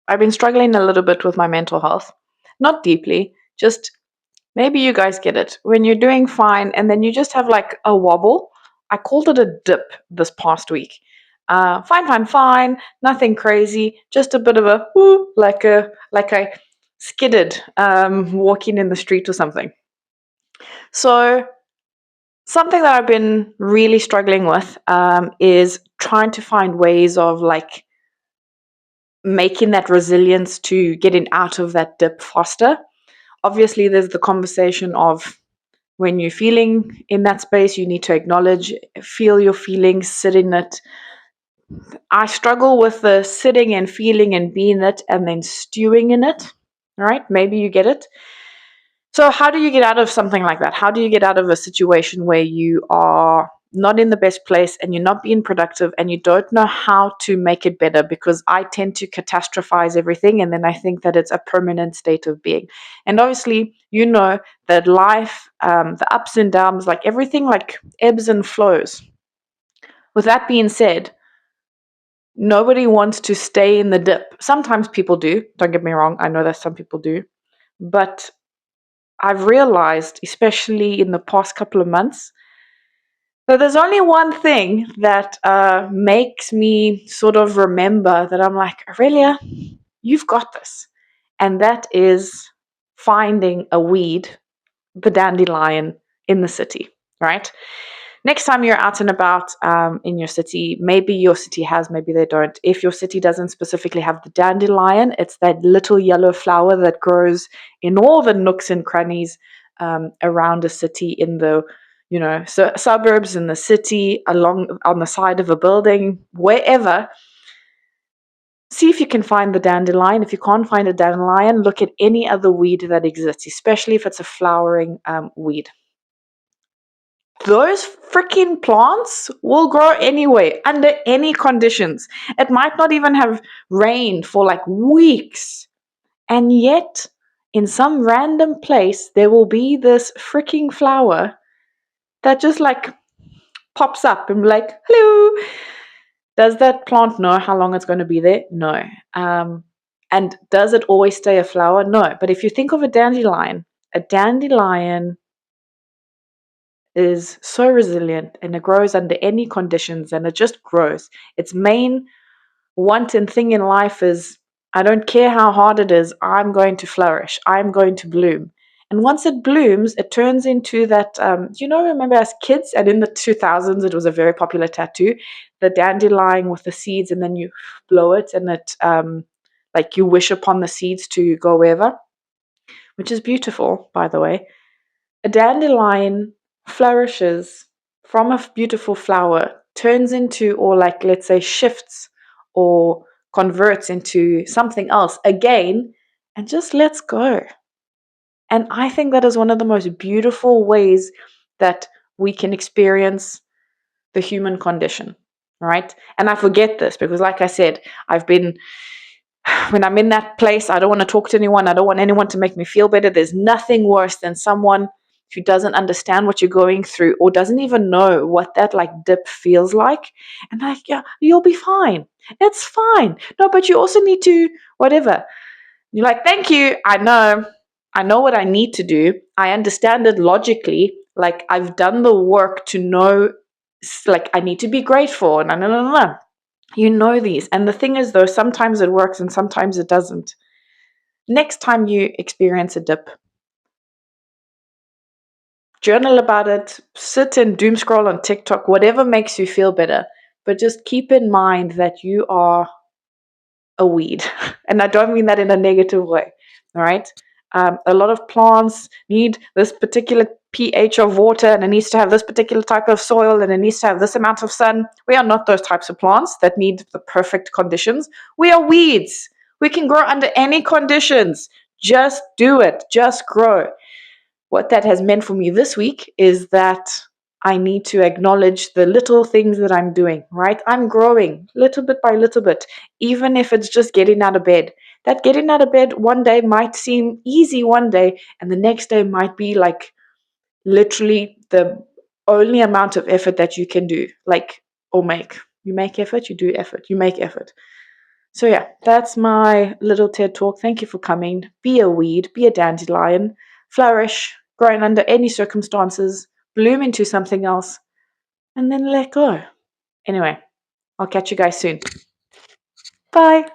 I've been struggling a little bit with my mental health. Not deeply, just maybe you guys get it. When you're doing fine and then you just have like a wobble. I called it a dip this past week. Fine, fine, fine. Nothing crazy. Just a bit of a whoo, like I skidded walking in the street or something. So something that I've been really struggling with is trying to find ways of like making that resilience to getting out of that dip faster. Obviously, there's the conversation of when you're feeling in that space, you need to acknowledge, feel your feelings, sit in it. I struggle with the sitting and feeling and being it and then stewing in it. Right? Maybe you get it. So, how do you get out of something like that? How do you get out of a situation where you are not in the best place and you're not being productive and you don't know how to make it better? Because I tend to catastrophize everything and then I think that it's a permanent state of being. And obviously, you know that life, the ups and downs, like everything, like ebbs and flows. With that being said, nobody wants to stay in the dip. Sometimes people do. Don't get me wrong. I know that some people do. But I've realized, especially in the past couple of months, that there's only one thing that makes me sort of remember that I'm like, Aurelia, you've got this. And that is finding a weed, the dandelion, in the city, right? Next time you're out and about in your city, maybe your city has, maybe they don't. If your city doesn't specifically have the dandelion, it's that little yellow flower that grows in all the nooks and crannies around a city, in the suburbs, in the city, along on the side of a building, wherever. See if you can find the dandelion. If you can't find a dandelion, look at any other weed that exists, especially if it's a flowering weed. Those freaking plants will grow anyway, under any conditions. It might not even have rained for like weeks. And yet, in some random place, there will be this freaking flower that just like pops up and like, hello. Does that plant know how long it's going to be there? No. And does it always stay a flower? No. But if you think of a dandelion is so resilient and it grows under any conditions and it just grows. Its main want and thing in life is, I don't care how hard it is, I'm going to flourish, I'm going to bloom. And once it blooms, it turns into that, remember as kids, and in the 2000s, it was a very popular tattoo, the dandelion with the seeds, and then you blow it and it, like you wish upon the seeds to go wherever, which is beautiful, by the way. A dandelion flourishes from a beautiful flower, turns into, or like let's say shifts or converts into something else again, and just lets go. And I think that is one of the most beautiful ways that we can experience the human condition, right? And I forget this because, like I said, when I'm in that place, I don't want to talk to anyone. I don't want anyone to make me feel better. There's nothing worse than someone who doesn't understand what you're going through or doesn't even know what that like dip feels like. And like, yeah, you'll be fine. It's fine. No, but you also need to, whatever. You're like, thank you. I know what I need to do. I understand it logically. Like I've done the work to know, like I need to be grateful. No. You know these. And the thing is, though, sometimes it works and sometimes it doesn't. Next time you experience a dip, journal about it, sit and doom scroll on TikTok, whatever makes you feel better. But just keep in mind that you are a weed. And I don't mean that in a negative way. All right. A lot of plants need this particular pH of water, and it needs to have this particular type of soil, and it needs to have this amount of sun. We are not those types of plants that need the perfect conditions. We are weeds. We can grow under any conditions. Just do it. Just grow. What that has meant for me this week is that I need to acknowledge the little things that I'm doing, right? I'm growing little bit by little bit, even if it's just getting out of bed. That getting out of bed one day might seem easy one day, and the next day might be like literally the only amount of effort that you can do, like, or make. You make effort, you do effort, you make effort. So, yeah, that's my little TED talk. Thank you for coming. Be a weed, be a dandelion, flourish, grow under any circumstances, bloom into something else, and then let go. Anyway, I'll catch you guys soon. Bye.